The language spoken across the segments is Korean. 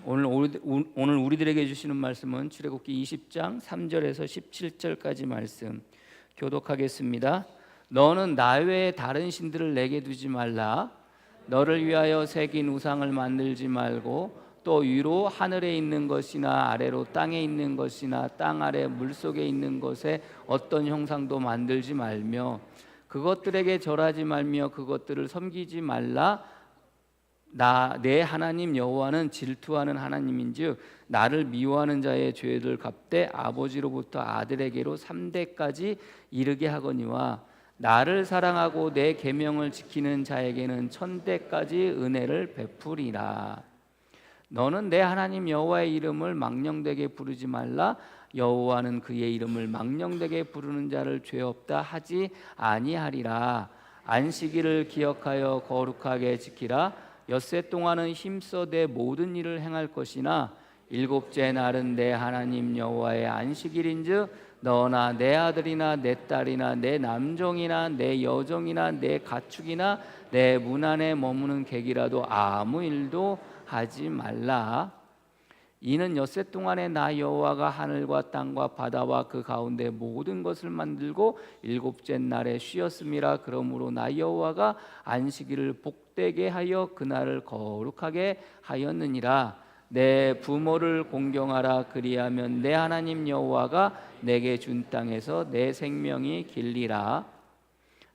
오늘 우리들에게 주시는 말씀은 출애굽기 20장 3절에서 17절까지 말씀 교독하겠습니다. 너는 나 외에 다른 신들을 내게 두지 말라. 너를 위하여 새긴 우상을 만들지 말고 또 위로 하늘에 있는 것이나 아래로 땅에 있는 것이나 땅 아래 물속에 있는 것에 어떤 형상도 만들지 말며 그것들에게 절하지 말며 그것들을 섬기지 말라. 내 하나님 여호와는 질투하는 하나님인즉 나를 미워하는 자의 죄를 갚되 아버지로부터 아들에게로 3대까지 이르게 하거니와 나를 사랑하고 내 계명을 지키는 자에게는 1000대까지 은혜를 베푸리라. 너는 내 하나님 여호와의 이름을 망령되게 부르지 말라. 여호와는 그의 이름을 망령되게 부르는 자를 죄 없다 하지 아니하리라. 안식일을 기억하여 거룩하게 지키라. 엿새 동안은 힘써 내 모든 일을 행할 것이나 일곱째 날은 내 하나님 여호와의 안식일인즉 너나 내 아들이나 내 딸이나 내 남종이나 내 여종이나 내 가축이나 내 문 안에 머무는 객이라도 아무 일도 하지 말라. 이는 엿새 동안에 나 여호와가 하늘과 땅과 바다와 그 가운데 모든 것을 만들고 일곱째 날에 쉬었음이라. 그러므로 나 여호와가 안식일을 복되게 하여 그날을 거룩하게 하였느니라. 내 부모를 공경하라. 그리하면 내 하나님 여호와가 내게 준 땅에서 내 생명이 길리라.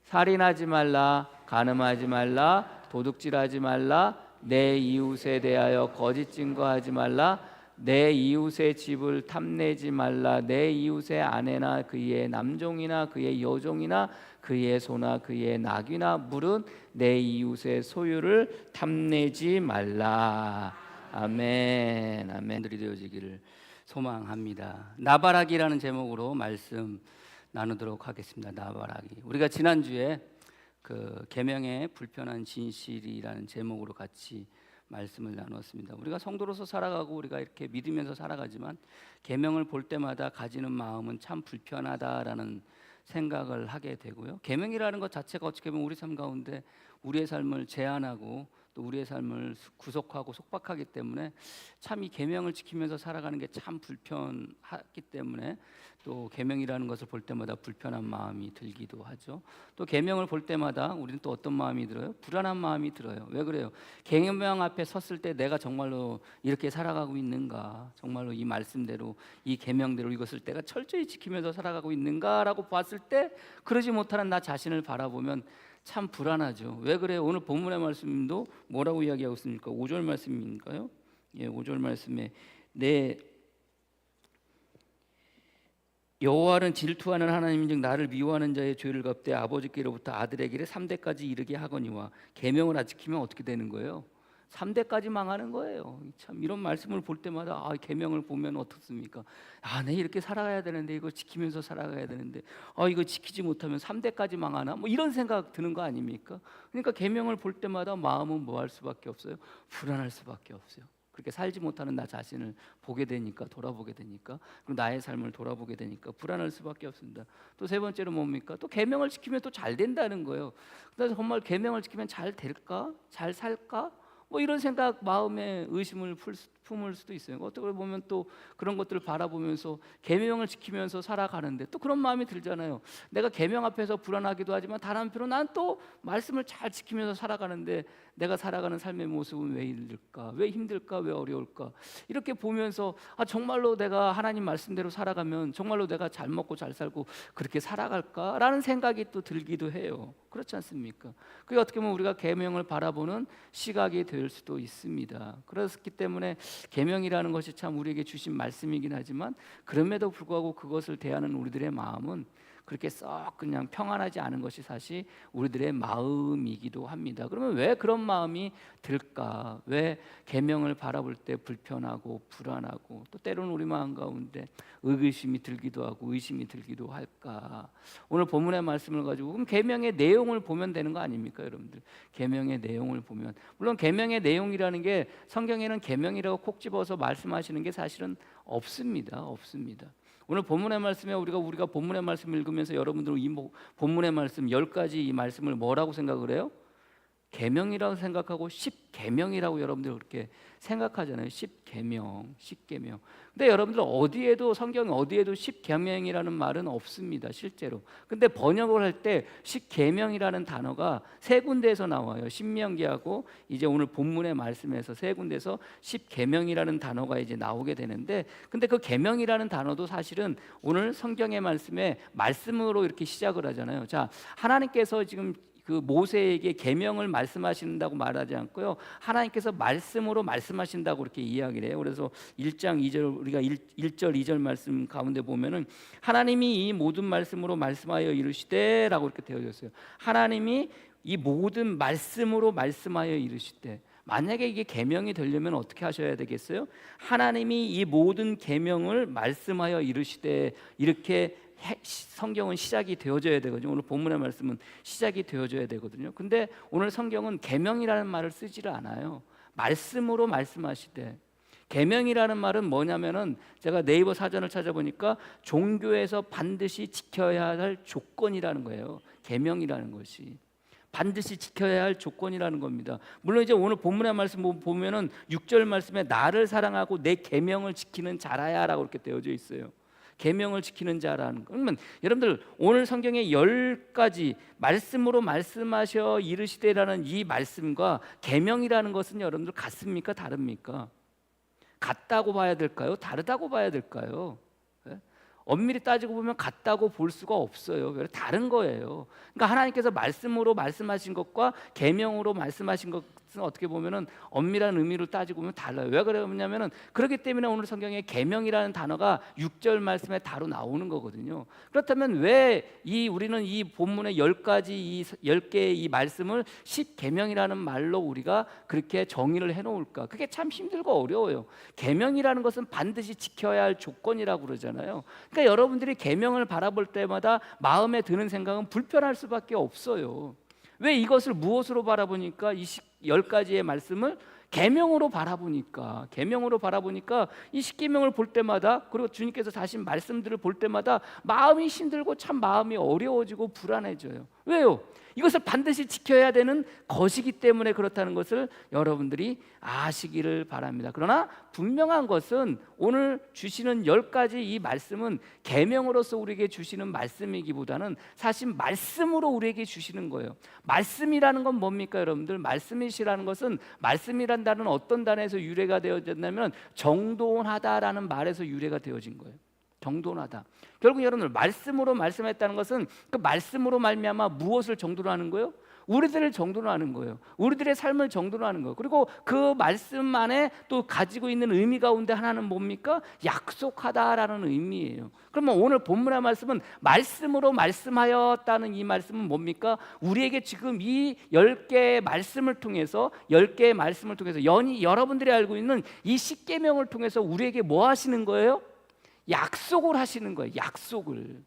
살인하지 말라. 간음하지 말라. 도둑질하지 말라. 내 이웃에 대하여 거짓 증거하지 말라. 내 이웃의 집을 탐내지 말라. 내 이웃의 아내나 그의 남종이나 그의 여종이나 그의 소나 그의 낙이나 물은 내 이웃의 소유를 탐내지 말라. 아멘. 아멘들이 되어지기를 소망합니다. 나바라기라는 제목으로 말씀 나누도록 하겠습니다. 나바라기. 우리가 지난주에 그 계명의 불편한 진실이라는 제목으로 같이 말씀을 나눴습니다. 우리가 성도로서 살아가고 우리가 이렇게 믿으면서 살아가지만 계명을 볼 때마다 가지는 마음은 참 불편하다라는 생각을 하게 되고요. 계명이라는 것 자체가 어떻게 보면 우리 삶 가운데 우리의 삶을 제한하고 또 우리의 삶을 구속하고 속박하기 때문에 참 이 계명을 지키면서 살아가는 게 참 불편하기 때문에 또 계명이라는 것을 볼 때마다 불편한 마음이 들기도 하죠. 또 계명을 볼 때마다 우리는 또 어떤 마음이 들어요? 불안한 마음이 들어요. 왜 그래요? 계명 앞에 섰을 때 내가 정말로 이렇게 살아가고 있는가? 정말로 이 말씀대로 이 계명대로 이것을 내가 철저히 지키면서 살아가고 있는가라고 봤을 때 그러지 못하는 나 자신을 바라보면 참 불안하죠. 왜 그래요? 오늘 본문의 말씀도 뭐라고 이야기하고 있습니까? 5절 말씀인가요? 5절 말씀에 내 여호와는 질투하는 하나님인즉 나를 미워하는 자의 죄를 갚되 아버지께로부터 아들에게 3대까지 이르게 하거니와. 계명을 안 지키면 어떻게 되는 거예요? 3대까지 망하는 거예요. 참 이런 말씀을 볼 때마다 계명을 보면 어떻습니까? 내 이렇게 살아가야 되는데 이거 지키면서 살아가야 되는데 이거 지키지 못하면 3대까지 망하나? 뭐 이런 생각 드는 거 아닙니까? 그러니까 계명을 볼 때마다 마음은 뭐 할 수밖에 없어요? 불안할 수밖에 없어요. 그렇게 살지 못하는 나 자신을 보게 되니까, 돌아보게 되니까, 그리고 나의 삶을 돌아보게 되니까 불안할 수밖에 없습니다. 또 세 번째로 뭡니까? 또 계명을 지키면 또 잘 된다는 거예요. 그래서 정말 계명을 지키면 잘 될까? 잘 살까? 뭐 이런 생각, 마음에 의심을 품을 수도 있어요. 어떻게 보면 또 그런 것들을 바라보면서 계명을 지키면서 살아가는데 또 그런 마음이 들잖아요. 내가 계명 앞에서 불안하기도 하지만 다른 한편으로 난 또 말씀을 잘 지키면서 살아가는데 내가 살아가는 삶의 모습은 왜 이럴까? 왜 힘들까? 왜 어려울까? 이렇게 보면서 정말로 내가 하나님 말씀대로 살아가면 정말로 내가 잘 먹고 잘 살고 그렇게 살아갈까라는 생각이 또 들기도 해요. 그렇지 않습니까? 그게 어떻게 보면 우리가 계명을 바라보는 시각이 될 수도 있습니다. 그렇기 때문에 계명이라는 것이 참 우리에게 주신 말씀이긴 하지만 그럼에도 불구하고 그것을 대하는 우리들의 마음은 그렇게 썩 그냥 평안하지 않은 것이 사실 우리들의 마음이기도 합니다. 그러면 왜 그런 마음이 들까? 왜 계명을 바라볼 때 불편하고 불안하고 또 때로는 우리 마음 가운데 의구심이 들기도 하고 의심이 들기도 할까? 오늘 본문의 말씀을 가지고 그럼 계명의 내용을 보면 되는 거 아닙니까, 여러분들? 계명의 내용을 보면 물론 계명의 내용이라는 게 성경에는 계명이라고 콕 집어서 말씀하시는 게 사실은 없습니다. 오늘 본문의 말씀에 우리가 본문의 말씀을 읽으면서 여러분들은 이 본문의 말씀 10가지 이 말씀을 뭐라고 생각을 해요? 계명이라고 생각하고 십계명이라고 여러분들 그렇게 생각하잖아요. 십계명, 십계명. 근데 여러분들 어디에도 성경 어디에도 십계명이라는 말은 없습니다. 실제로. 근데 번역을 할 때 십계명이라는 단어가 세 군데에서 나와요. 신명기하고 이제 오늘 본문의 말씀에서 세 군데에서 십계명이라는 단어가 이제 나오게 되는데, 근데 그 계명이라는 단어도 사실은 오늘 성경의 말씀에 말씀으로 이렇게 시작을 하잖아요. 자, 하나님께서 지금 그 모세에게 계명을 말씀하신다고 말하지 않고요, 하나님께서 말씀으로 말씀하신다고 그렇게 이야기를 해요. 그래서 1장 2절, 우리가 1절 2절 말씀 가운데 보면은 하나님이 이 모든 말씀으로 말씀하여 이르시되 라고 이렇게 되어 있어요. 하나님이 이 모든 말씀으로 말씀하여 이르시되, 만약에 이게 계명이 되려면 어떻게 하셔야 되겠어요? 하나님이 이 모든 계명을 말씀하여 이르시되, 이렇게 성경은 시작이 되어져야 되거든요. 오늘 본문의 말씀은 시작이 되어져야 되거든요. 근데 오늘 성경은 계명이라는 말을 쓰지를 않아요. 말씀으로 말씀하시되. 계명이라는 말은 뭐냐면은, 제가 네이버 사전을 찾아보니까 종교에서 반드시 지켜야 할 조건이라는 거예요. 계명이라는 것이 반드시 지켜야 할 조건이라는 겁니다. 물론 이제 오늘 본문의 말씀 보면은 6절 말씀에 나를 사랑하고 내 계명을 지키는 자라야라고 이렇게 되어져 있어요. 계명을 지키는 자라는 거. 그러면 여러분들 오늘 성경의 10가지 말씀으로 말씀하셔 이르시되라는 이 말씀과 계명이라는 것은 여러분들 같습니까? 다릅니까? 같다고 봐야 될까요? 다르다고 봐야 될까요? 엄밀히 따지고 보면 같다고 볼 수가 없어요. 다른 거예요. 그러니까 하나님께서 말씀으로 말씀하신 것과 계명으로 말씀하신 것은 어떻게 보면은 엄밀한 의미로 따지고 보면 달라요. 왜 그러냐면은, 그렇기 때문에 오늘 성경에 계명이라는 단어가 6절 말씀에 바로 나오는 거거든요. 그렇다면 왜 우리는 이 본문의 10가지 이 10개의 이 말씀을 십계명이라는 말로 우리가 그렇게 정의를 해 놓을까? 그게 참 힘들고 어려워요. 계명이라는 것은 반드시 지켜야 할 조건이라고 그러잖아요. 그러니까 여러분들이 계명을 바라볼 때마다 마음에 드는 생각은 불편할 수밖에 없어요. 왜 이것을 무엇으로 바라보니까 이 10가지의 말씀을 계명으로 바라보니까 이 십계명을 볼 때마다, 그리고 주님께서 하신 말씀들을 볼 때마다 마음이 힘들고 참 마음이 어려워지고 불안해져요. 왜요? 이것을 반드시 지켜야 되는 것이기 때문에 그렇다는 것을 여러분들이 아시기를 바랍니다. 그러나 분명한 것은 오늘 주시는 10가지 이 말씀은 계명으로서 우리에게 주시는 말씀이기보다는 사실 말씀으로 우리에게 주시는 거예요. 말씀이라는 건 뭡니까 여러분들? 말씀이시라는 것은, 말씀이란 단어는 어떤 단어에서 유래가 되어졌냐면 정돈하다라는 말에서 유래가 되어진 거예요. 정돈하다. 결국 여러분들 말씀으로 말씀했다는 것은 그 말씀으로 말미암아 무엇을 정돈하는 거예요? 우리들을 정돈하는 거예요. 우리들의 삶을 정돈하는 거예요. 그리고 그 말씀 안에 또 가지고 있는 의미 가운데 하나는 뭡니까? 약속하다라는 의미예요. 그러면 오늘 본문의 말씀은 말씀으로 말씀하였다는 이 말씀은 뭡니까? 우리에게 지금 이 10개의 말씀을 통해서 여러분들이 알고 있는 이 십계명을 통해서 우리에게 뭐 하시는 거예요? 약속을 하시는 거예요. 약속을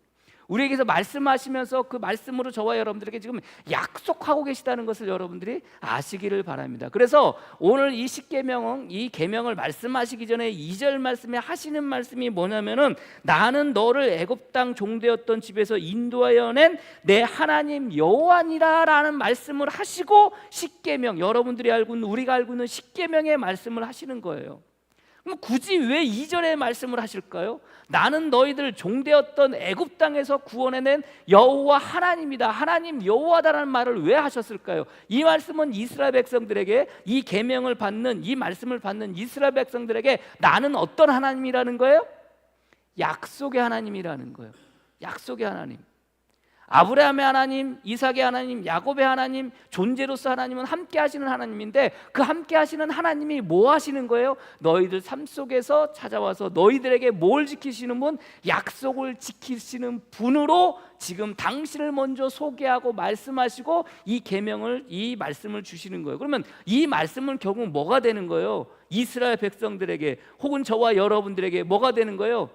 우리에게서 말씀하시면서 그 말씀으로 저와 여러분들에게 지금 약속하고 계시다는 것을 여러분들이 아시기를 바랍니다. 그래서 오늘 이 십계명은, 이 계명을 말씀하시기 전에 2절 말씀에 하시는 말씀이 뭐냐면은, 나는 너를 애굽 땅 종되었던 집에서 인도하여 낸 내 하나님 여호와니라라는 말씀을 하시고 십계명, 여러분들이 알고 있는, 우리가 알고 있는 십계명의 말씀을 하시는 거예요. 그럼 굳이 왜 2절의 말씀을 하실까요? 나는 너희들 종되었던 애굽 땅에서 구원해낸 여호와 하나님이다, 하나님 여호와다라는 말을 왜 하셨을까요? 이 말씀은 이스라엘 백성들에게, 이 계명을 받는, 이 말씀을 받는 이스라엘 백성들에게 나는 어떤 하나님이라는 거예요? 약속의 하나님이라는 거예요. 약속의 하나님. 아브라함의 하나님, 이삭의 하나님, 야곱의 하나님, 존재로서 하나님은 함께 하시는 하나님인데, 그 함께 하시는 하나님이 뭐 하시는 거예요? 너희들 삶 속에서 찾아와서 너희들에게 뭘 지키시는 분? 약속을 지키시는 분으로 지금 당신을 먼저 소개하고 말씀하시고 이 계명을, 이 말씀을 주시는 거예요. 그러면 이 말씀은 결국 뭐가 되는 거예요? 이스라엘 백성들에게, 혹은 저와 여러분들에게 뭐가 되는 거예요?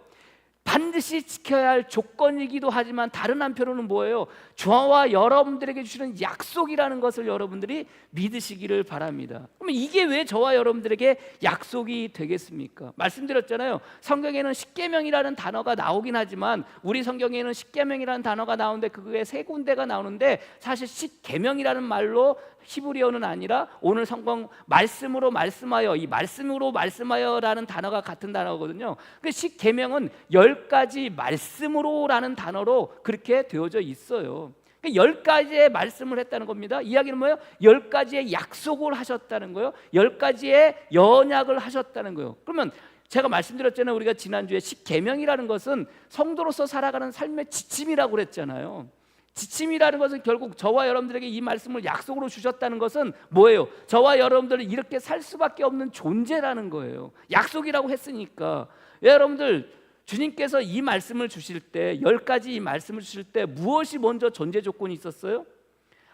반드시 지켜야 할 조건이기도 하지만 다른 한편으로는 뭐예요? 저와 여러분들에게 주시는 약속이라는 것을 여러분들이 믿으시기를 바랍니다. 그러면 이게 왜 저와 여러분들에게 약속이 되겠습니까? 말씀드렸잖아요. 성경에는 십계명이라는 단어가 나오긴 하지만, 우리 성경에는 십계명이라는 단어가 나오는데 그게 세 군데가 나오는데, 사실 십계명이라는 말로 히브리어는 아니라 오늘 성경 말씀으로 말씀하여, 이 말씀으로 말씀하여라는 단어가 같은 단어거든요. 그 십계명은 10가지 말씀으로라는 단어로 그렇게 되어져 있어요. 10가지의 말씀을 했다는 겁니다. 이야기는 뭐예요? 10가지의 약속을 하셨다는 거예요. 10가지의 연약을 하셨다는 거예요. 그러면 제가 말씀드렸잖아요. 우리가 지난주에 십계명이라는 것은 성도로서 살아가는 삶의 지침이라고 그랬잖아요. 지침이라는 것은 결국 저와 여러분들에게 이 말씀을 약속으로 주셨다는 것은 뭐예요? 저와 여러분들은 이렇게 살 수밖에 없는 존재라는 거예요. 약속이라고 했으니까. 여러분들, 주님께서 이 말씀을 주실 때, 10가지 이 말씀을 주실 때 무엇이 먼저 전제 조건이 있었어요?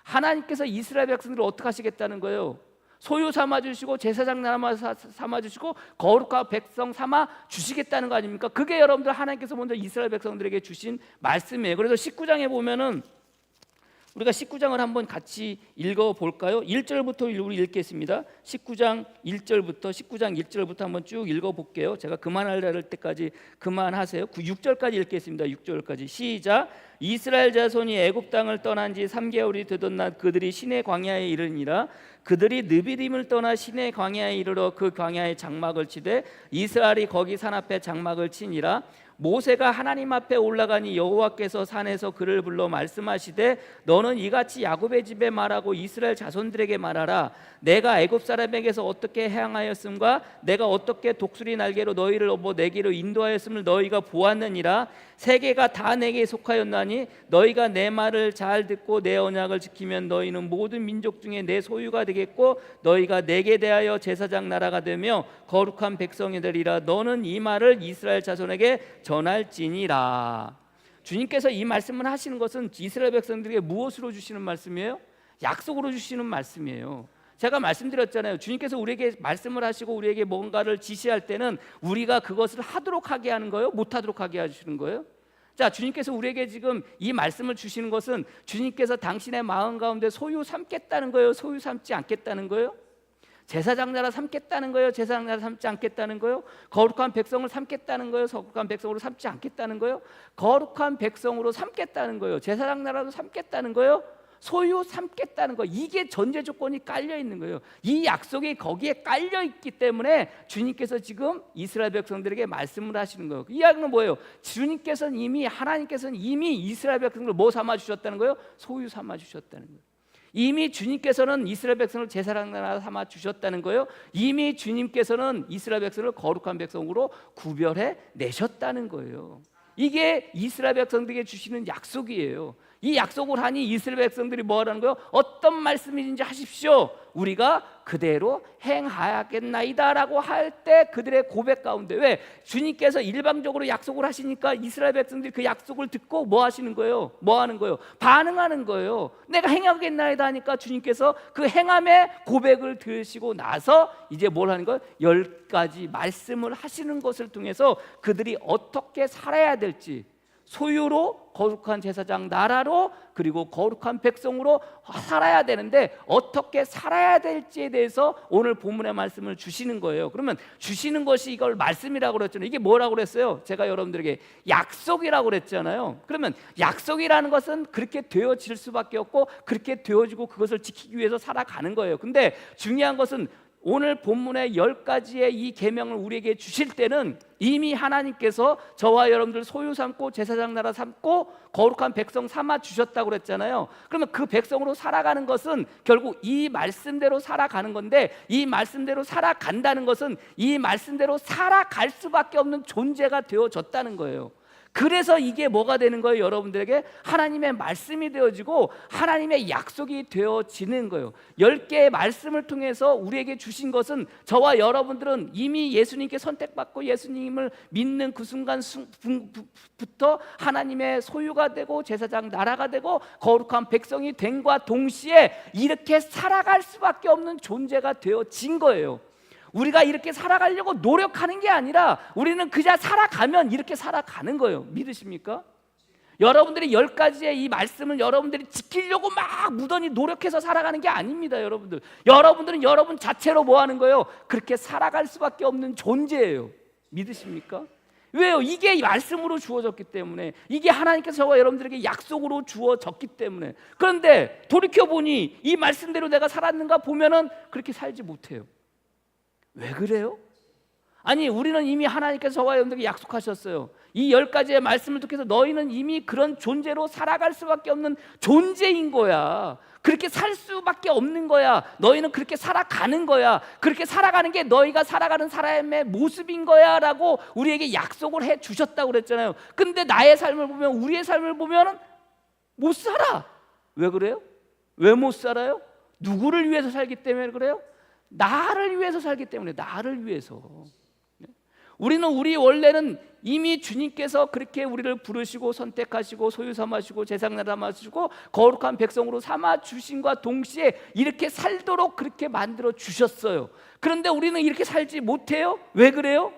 하나님께서 이스라엘 백성들을 어떻게 하시겠다는 거예요? 소유 삼아주시고 제사장 삼아주시고 거룩한 백성 삼아 주시겠다는 거 아닙니까? 그게 여러분들 하나님께서 먼저 이스라엘 백성들에게 주신 말씀이에요. 그래서 19장에 보면은 우리가 19장을 한번 같이 읽어볼까요? 1절부터 우리 읽겠습니다. 19장 1절부터 한번 쭉 읽어볼게요. 제가 그만할 때까지 그만하세요. 6절까지 읽겠습니다. 6절까지 시작. 이스라엘 자손이 애굽 땅을 떠난 지 3개월이 되던 날 그들이 시내 광야에 이르니라. 그들이 느비림을 떠나 시내 광야에 이르러 그 광야에 장막을 치되 이스라엘이 거기 산 앞에 장막을 치니라. 모세가 하나님 앞에 올라가니 여호와께서 산에서 그를 불러 말씀하시되 너는 이같이 야곱의 집에 말하고 이스라엘 자손들에게 말하라. 내가 애굽 사람에게서 어떻게 행하였음과 내가 어떻게 독수리 날개로 너희를 내게로 인도하였음을 너희가 보았느니라. 세계가 다 내게 속하였나니 너희가 내 말을 잘 듣고 내 언약을 지키면 너희는 모든 민족 중에 내 소유가 되겠고 너희가 내게 대하여 제사장 나라가 되며 거룩한 백성이 되리라. 너는 이 말을 이스라엘 자손에게 전할지니라. 주님께서 이 말씀을 하시는 것은 이스라엘 백성들에게 무엇으로 주시는 말씀이에요? 약속으로 주시는 말씀이에요. 제가 말씀드렸잖아요. 주님께서 우리에게 말씀을 하시고 우리에게 뭔가를 지시할 때는 우리가 그것을 하도록 하게 하는 거예요? 못하도록 하게 하시는 거예요? 자, 주님께서 우리에게 지금 이 말씀을 주시는 것은 주님께서 당신의 마음 가운데 소유 삼겠다는 거예요? 소유 삼지 않겠다는 거예요? 제사장 나라 삼겠다는 거예요? 제사장 나라 삼지 않겠다는 거예요? 거룩한 백성을 삼겠다는 거예요? 거룩한 백성으로 삼지 않겠다는 거예요? 거룩한 백성으로 삼겠다는 거예요? 제사장 나라도 삼겠다는 거예요? 소유 삼겠다는 거, 이게 전제 조건이 깔려 있는 거예요. 이 약속이 거기에 깔려 있기 때문에 주님께서 지금 이스라엘 백성들에게 말씀을 하시는 거예요. 이 이야기는 뭐예요? 하나님께서는 이미 이스라엘 백성들을 뭐 삼아 주셨다는 거예요? 소유 삼아 주셨다는 거예요. 이미 주님께서는 이스라엘 백성을 제사장 나라 삼아 주셨다는 거예요. 이미 주님께서는 이스라엘 백성을 거룩한 백성으로 구별해 내셨다는 거예요. 이게 이스라엘 백성들에게 주시는 약속이에요. 이 약속을 하니 이스라엘 백성들이 뭐 하라는 거예요? 어떤 말씀인지 하십시오. 우리가 그대로 행하겠나이다 라고 할 때 그들의 고백 가운데, 왜? 주님께서 일방적으로 약속을 하시니까 이스라엘 백성들이 그 약속을 듣고 뭐 하시는 거예요? 뭐 하는 거예요? 반응하는 거예요. 내가 행하겠나이다 하니까 주님께서 그 행함의 고백을 들으시고 나서 이제 뭘 하는 거예요? 10가지 말씀을 하시는 것을 통해서 그들이 어떻게 살아야 될지, 소유로, 거룩한 제사장 나라로, 그리고 거룩한 백성으로 살아야 되는데 어떻게 살아야 될지에 대해서 오늘 본문의 말씀을 주시는 거예요. 그러면 주시는 것이 이걸 말씀이라고 그랬잖아요. 이게 뭐라고 그랬어요? 제가 여러분들에게 약속이라고 그랬잖아요. 그러면 약속이라는 것은 그렇게 되어질 수밖에 없고 그렇게 되어지고 그것을 지키기 위해서 살아가는 거예요. 근데 중요한 것은 오늘 본문의 10가지의 이 계명을 우리에게 주실 때는 이미 하나님께서 저와 여러분들 소유 삼고 제사장 나라 삼고 거룩한 백성 삼아 주셨다고 그랬잖아요. 그러면 그 백성으로 살아가는 것은 결국 이 말씀대로 살아가는 건데, 이 말씀대로 살아간다는 것은 이 말씀대로 살아갈 수밖에 없는 존재가 되어졌다는 거예요. 그래서 이게 뭐가 되는 거예요? 여러분들에게 하나님의 말씀이 되어지고 하나님의 약속이 되어지는 거예요. 10개의 말씀을 통해서 우리에게 주신 것은 저와 여러분들은 이미 예수님께 선택받고 예수님을 믿는 그 순간부터 하나님의 소유가 되고 제사장 나라가 되고 거룩한 백성이 됨과 동시에 이렇게 살아갈 수밖에 없는 존재가 되어진 거예요. 우리가 이렇게 살아가려고 노력하는 게 아니라 우리는 그저 살아가면 이렇게 살아가는 거예요. 믿으십니까? 여러분들이 10가지의 이 말씀을 여러분들이 지키려고 막 무던히 노력해서 살아가는 게 아닙니다. 여러분들은 여러분 자체로 뭐 하는 거예요? 그렇게 살아갈 수밖에 없는 존재예요. 믿으십니까? 왜요? 이게 말씀으로 주어졌기 때문에, 이게 하나님께서 저와 여러분들에게 약속으로 주어졌기 때문에. 그런데 돌이켜보니 이 말씀대로 내가 살았는가 보면은 그렇게 살지 못해요. 왜 그래요? 아니, 우리는 이미 하나님께서 저와 여러분들에게 약속하셨어요. 이 10가지의 말씀을 통해서 너희는 이미 그런 존재로 살아갈 수밖에 없는 존재인 거야. 그렇게 살 수밖에 없는 거야. 너희는 그렇게 살아가는 거야. 그렇게 살아가는 게 너희가 살아가는 사람의 모습인 거야 라고 우리에게 약속을 해 주셨다고 그랬잖아요. 근데 나의 삶을 보면, 우리의 삶을 보면 못 살아. 왜 그래요? 왜 못 살아요? 누구를 위해서 살기 때문에 그래요? 나를 위해서 살기 때문에. 나를 위해서. 우리 원래는 이미 주님께서 그렇게 우리를 부르시고 선택하시고 소유 삼으시고 제상 삼으시고 거룩한 백성으로 삼아 주신과 동시에 이렇게 살도록 그렇게 만들어 주셨어요. 그런데 우리는 이렇게 살지 못해요. 왜 그래요?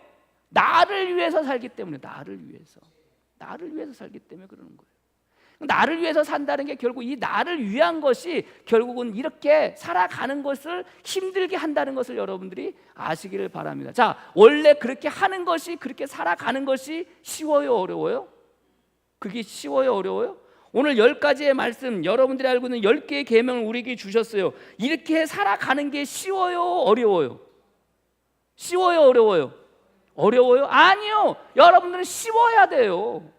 나를 위해서 살기 때문에. 나를 위해서 살기 때문에 그러는 거예요. 나를 위해서 산다는 게 결국 이 나를 위한 것이 결국은 이렇게 살아가는 것을 힘들게 한다는 것을 여러분들이 아시기를 바랍니다. 자, 원래 그렇게 하는 것이, 그렇게 살아가는 것이 쉬워요, 어려워요? 그게 쉬워요, 어려워요? 오늘 10가지의 말씀, 여러분들이 알고 있는 10개의 계명을 우리에게 주셨어요. 이렇게 살아가는 게 쉬워요, 어려워요? 쉬워요, 어려워요? 어려워요? 아니요. 여러분들은 쉬워야 돼요.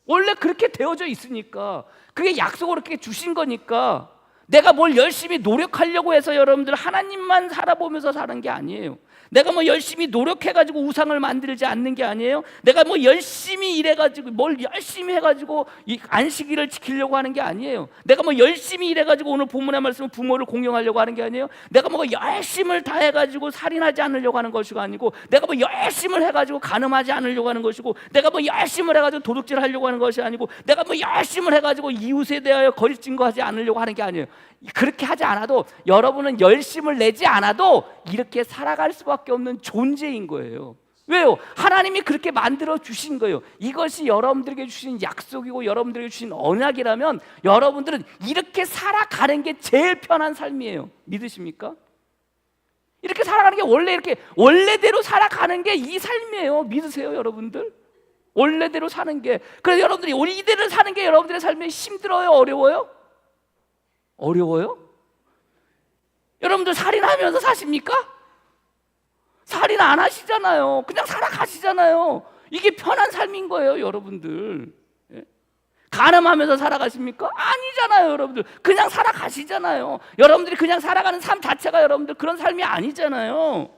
원래 그렇게 되어져 있으니까. 그게 약속으로 그렇게 주신 거니까. 내가 뭘 열심히 노력하려고 해서 여러분들 하나님만 살아보면서 사는 게 아니에요. 내가 뭐 열심히 노력해가지고 우상을 만들지 않는 게 아니에요. 내가 뭐 열심히 일해가지고 뭘 열심히 해가지고 이 안식일을 지키려고 하는 게 아니에요. 내가 뭐 열심히 일해가지고 오늘 본문의 말씀은 부모를 공경하려고 하는 게 아니에요. 내가 뭐 열심을 다 해가지고 살인하지 않으려고 하는 것이 아니고, 내가 뭐 열심을 해가지고 간음하지 않으려고 하는 것이고, 내가 뭐 열심을 해가지고 도둑질 하려고 하는 것이 아니고, 내가 뭐 열심을 해가지고 이웃에 대하여 거짓 증거하지 않으려고 하는 게 아니에요. 그렇게 하지 않아도, 여러분은 열심을 내지 않아도 이렇게 살아갈 수밖에 없는 존재인 거예요. 왜요? 하나님이 그렇게 만들어 주신 거예요. 이것이 여러분들에게 주신 약속이고 여러분들에게 주신 언약이라면 여러분들은 이렇게 살아가는 게 제일 편한 삶이에요. 믿으십니까? 이렇게 살아가는 게 원래 이렇게 원래대로 살아가는 게 이 삶이에요. 믿으세요, 여러분들? 원래대로 사는 게. 그래서 여러분들이 이대로 사는 게 여러분들의 삶에 힘들어요, 어려워요? 어려워요? 여러분들 살인하면서 사십니까? 살인 안 하시잖아요. 그냥 살아가시잖아요. 이게 편한 삶인 거예요, 여러분들. 예? 간음하면서 살아가십니까? 아니잖아요, 여러분들. 그냥 살아가시잖아요. 여러분들이 그냥 살아가는 삶 자체가 여러분들 그런 삶이 아니잖아요.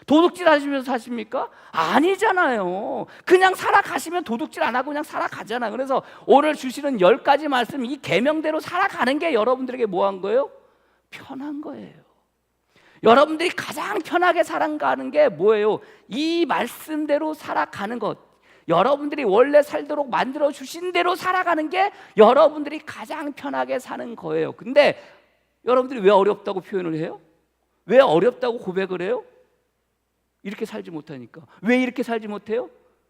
도둑질 하시면서 사십니까? 아니잖아요. 그냥 살아가시면 도둑질 안 하고 그냥 살아가잖아요. 그래서 오늘 주시는 10가지 말씀, 이 계명대로 살아가는 게 여러분들에게 뭐 한 거예요? 편한 거예요. 여러분들이 가장 편하게 살아가는 게 뭐예요? 이 말씀대로 살아가는 것. 여러분들이 원래 살도록 만들어 주신 대로 살아가는 게 여러분들이 가장 편하게 사는 거예요. 근데 여러분들이 왜 어렵다고 표현을 해요? 왜 어렵다고 고백을 해요? 이렇게 살지 못하니까. 왜 이렇게 살지 못해요?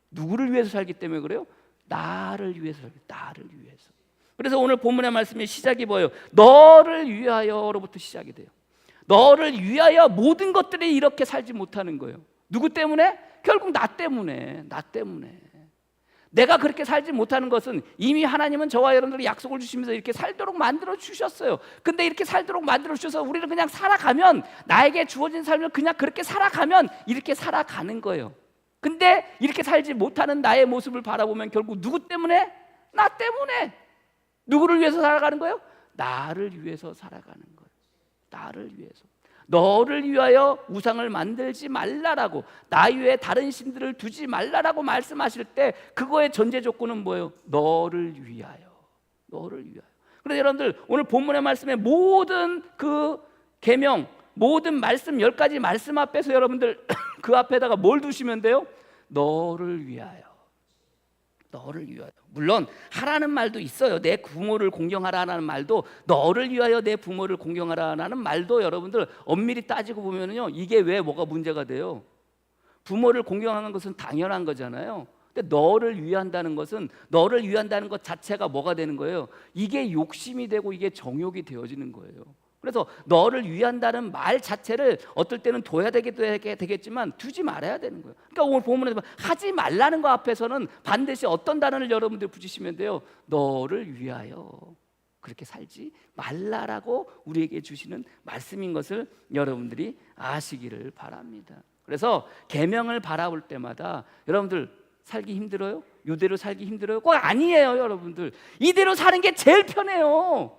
누구를 위해서 살기 때문에 그래요? 나를 위해서 살기, 나를 위해서. 그래서 오늘 본문의 말씀의 시작이 뭐예요? 너를 위하여로부터 시작이 돼요. 너를 위하여 모든 것들이 이렇게 살지 못하는 거예요. 누구 때문에? 결국 나 때문에. 나 때문에. 내가 그렇게 살지 못하는 것은 이미 하나님은 저와 여러분들이 약속을 주시면서 이렇게 살도록 만들어 주셨어요. 근데 이렇게 살도록 만들어 주셔서 우리는 그냥 살아가면, 나에게 주어진 삶을 그냥 그렇게 살아가면 이렇게 살아가는 거예요. 근데 이렇게 살지 못하는 나의 모습을 바라보면 결국 누구 때문에? 나 때문에. 누구를 위해서 살아가는 거예요? 나를 위해서 살아가는 거예요. 나를 위해서. 너를 위하여 우상을 만들지 말라라고, 나 외에 다른 신들을 두지 말라라고 말씀하실 때 그거의 전제 조건은 뭐예요? 너를 위하여. 너를 위하여. 그래서 여러분들 오늘 본문의 말씀에 모든 그 계명, 모든 말씀 10가지 말씀 앞에서 여러분들 그 앞에다가 뭘 두시면 돼요? 너를 위하여. 너를 위하여. 물론 하라는 말도 있어요. 내 부모를 공경하라는 말도, 너를 위하여 내 부모를 공경하라는 말도 여러분들 엄밀히 따지고 보면요, 이게 왜 뭐가 문제가 돼요? 부모를 공경하는 것은 당연한 거잖아요. 근데 너를 위한다는 것은, 너를 위한다는 것 자체가 뭐가 되는 거예요? 이게 욕심이 되고 이게 정욕이 되어지는 거예요. 그래서 너를 위한다는 말 자체를 어떨 때는 둬야 되겠지만 두지 말아야 되는 거예요. 그러니까 오늘 본문에서 하지 말라는 거 앞에서는 반드시 어떤 단어를 여러분들 붙이시면 돼요. 너를 위하여 그렇게 살지 말라라고 우리에게 주시는 말씀인 것을 여러분들이 아시기를 바랍니다. 그래서 계명을 바라볼 때마다 여러분들 살기 힘들어요? 이대로 살기 힘들어요? 꼭 아니에요. 여러분들 이대로 사는 게 제일 편해요.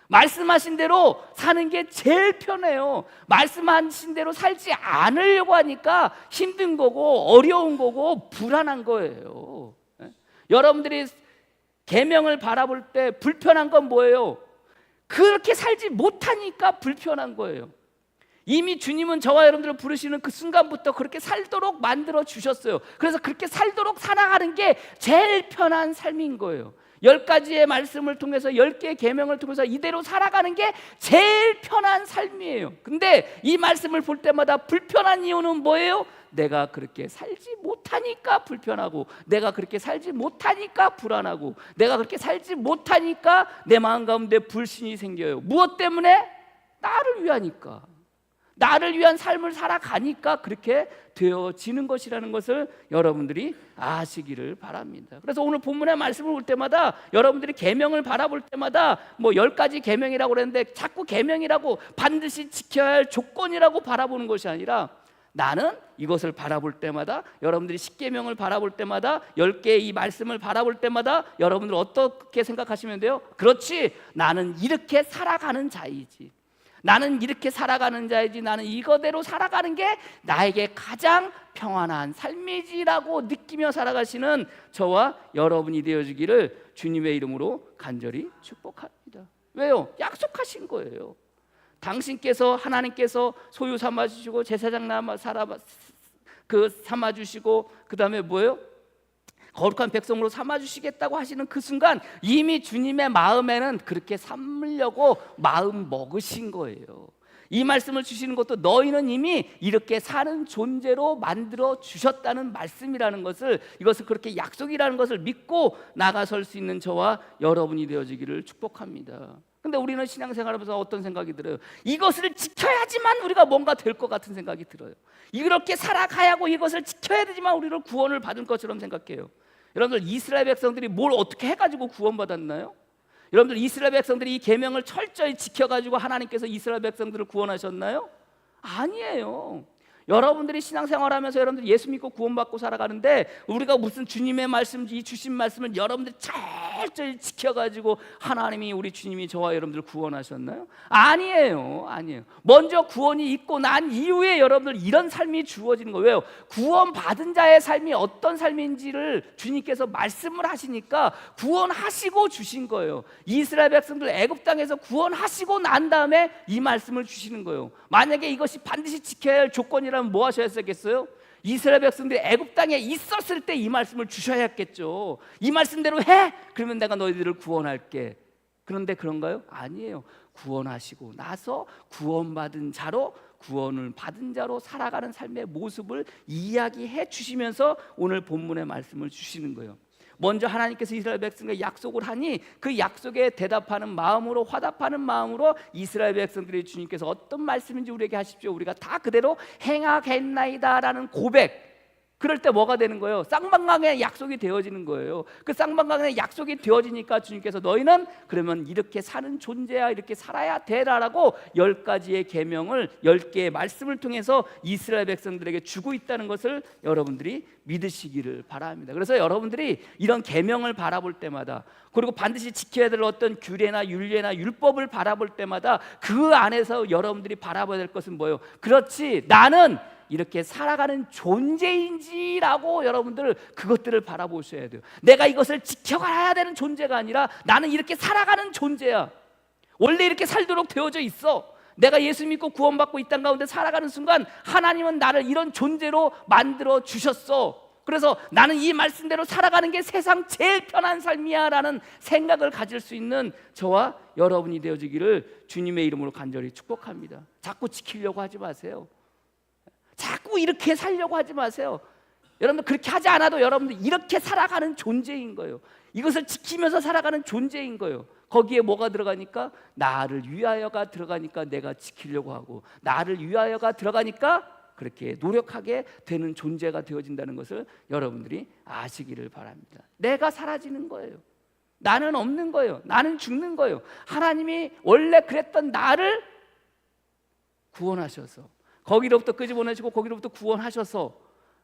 말씀하신 대로 사는 게 제일 편해요. 말씀하신 대로 살지 않으려고 하니까 힘든 거고 어려운 거고 불안한 거예요. 여러분들이 계명을 바라볼 때 불편한 건 뭐예요? 그렇게 살지 못하니까 불편한 거예요. 이미 주님은 저와 여러분들을 부르시는 그 순간부터 그렇게 살도록 만들어 주셨어요. 그래서 그렇게 살도록 살아가는 게 제일 편한 삶인 거예요. 10가지의 말씀을 통해서 10개의 계명을 통해서 이대로 살아가는 게 제일 편한 삶이에요. 근데 이 말씀을 볼 때마다 불편한 이유는 뭐예요? 내가 그렇게 살지 못하니까 불편하고, 내가 그렇게 살지 못하니까 불안하고, 내가 그렇게 살지 못하니까 내 마음 가운데 불신이 생겨요. 무엇 때문에? 나를 위하니까. 나를 위한 삶을 살아가니까 그렇게 되어지는 것이라는 것을 여러분들이 아시기를 바랍니다. 그래서 오늘 본문의 말씀을 볼 때마다 여러분들이 계명을 바라볼 때마다 뭐 10가지 계명이라고 그랬는데 자꾸 계명이라고 반드시 지켜야 할 조건이라고 바라보는 것이 아니라, 나는 이것을 바라볼 때마다, 여러분들이 10계명을 바라볼 때마다, 10개의 이 말씀을 바라볼 때마다 여러분들 어떻게 생각하시면 돼요? 그렇지, 나는 이렇게 살아가는 자이지, 나는 이렇게 살아가는 자이지, 나는 이거대로 살아가는 게 나에게 가장 평안한 삶이지라고 느끼며 살아가시는 저와 여러분이 되어주기를 주님의 이름으로 간절히 축복합니다. 왜요? 약속하신 거예요. 당신께서, 하나님께서 소유 삼아주시고 제사장 삼아주시고 그 다음에 뭐예요? 거룩한 백성으로 삼아주시겠다고 하시는 그 순간 이미 주님의 마음에는 그렇게 삼으려고 마음 먹으신 거예요. 이 말씀을 주시는 것도 너희는 이미 이렇게 사는 존재로 만들어 주셨다는 말씀이라는 것을, 이것을 그렇게 약속이라는 것을 믿고 나가설 수 있는 저와 여러분이 되어지기를 축복합니다. 근데 우리는 신앙생활하면서 어떤 생각이 들어요? 이것을 지켜야지만 우리가 뭔가 될 것 같은 생각이 들어요. 이렇게 살아가야 하고 이것을 지켜야 되지만 우리를 구원을 받을 것처럼 생각해요. 여러분들, 이스라엘 백성들이 뭘 어떻게 해가지고 구원받았나요? 여러분들, 이스라엘 백성들이 이 계명을 철저히 지켜가지고 하나님께서 이스라엘 백성들을 구원하셨나요? 아니에요. 여러분들이 신앙생활하면서 여러분들 예수 믿고 구원받고 살아가는데, 우리가 무슨 주님의 말씀, 이 주신 말씀을 여러분들이 철저히 지켜가지고 하나님이, 우리 주님이 저와 여러분들 구원하셨나요? 아니에요. 먼저 구원이 있고 난 이후에 여러분들 이런 삶이 주어지는 거예요. 왜요? 구원받은 자의 삶이 어떤 삶인지를 주님께서 말씀을 하시니까 구원하시고 주신 거예요. 이스라엘 백성들 애굽 땅에서 구원하시고 난 다음에 이 말씀을 주시는 거예요. 만약에 이것이 반드시 지켜야 할 조건이라면 뭐 하셔야 했겠어요? 이스라엘 백성들이 애굽 땅에 있었을 때 이 말씀을 주셔야 했겠죠. 이 말씀대로 해! 그러면 내가 너희들을 구원할게. 그런데 그런가요? 아니에요. 구원하시고 나서 구원받은 자로, 구원을 받은 자로 살아가는 삶의 모습을 이야기해 주시면서 오늘 본문의 말씀을 주시는 거예요. 먼저 하나님께서 이스라엘 백성에게 약속을 하니 그 약속에 대답하는 마음으로, 화답하는 마음으로 이스라엘 백성들이 주님께서 어떤 말씀인지 우리에게 하십시오, 우리가 다 그대로 행하겠나이다 라는 고백. 그럴 때 뭐가 되는 거예요? 쌍방강의 약속이 되어지는 거예요. 그 쌍방강의 약속이 되어지니까 주님께서 너희는 그러면 이렇게 사는 존재야, 이렇게 살아야 되라라고 10가지의 계명을, 10개의 말씀을 통해서 이스라엘 백성들에게 주고 있다는 것을 여러분들이 믿으시기를 바랍니다. 그래서 여러분들이 이런 계명을 바라볼 때마다, 그리고 반드시 지켜야 될 어떤 규례나 율례나 율법을 바라볼 때마다 그 안에서 여러분들이 바라봐야 될 것은 뭐예요? 그렇지, 나는 이렇게 살아가는 존재인지라고 여러분들 그것들을 바라보셔야 돼요. 내가 이것을 지켜가야 되는 존재가 아니라 나는 이렇게 살아가는 존재야. 원래 이렇게 살도록 되어져 있어. 내가 예수 믿고 구원받고 이 땅 가운데 살아가는 순간 하나님은 나를 이런 존재로 만들어 주셨어. 그래서 나는 이 말씀대로 살아가는 게 세상 제일 편한 삶이야 라는 생각을 가질 수 있는 저와 여러분이 되어지기를 주님의 이름으로 간절히 축복합니다. 자꾸 지키려고 하지 마세요. 자꾸 이렇게 살려고 하지 마세요. 여러분들 그렇게 하지 않아도 여러분들 이렇게 살아가는 존재인 거예요. 이것을 지키면서 살아가는 존재인 거예요. 거기에 뭐가 들어가니까? 나를 위하여가 들어가니까 내가 지키려고 하고, 나를 위하여가 들어가니까 그렇게 노력하게 되는 존재가 되어진다는 것을 여러분들이 아시기를 바랍니다. 내가 사라지는 거예요. 나는 없는 거예요. 나는 죽는 거예요. 하나님이 원래 그랬던 나를 구원하셔서, 거기로부터 끄집어내시고 거기로부터 구원하셔서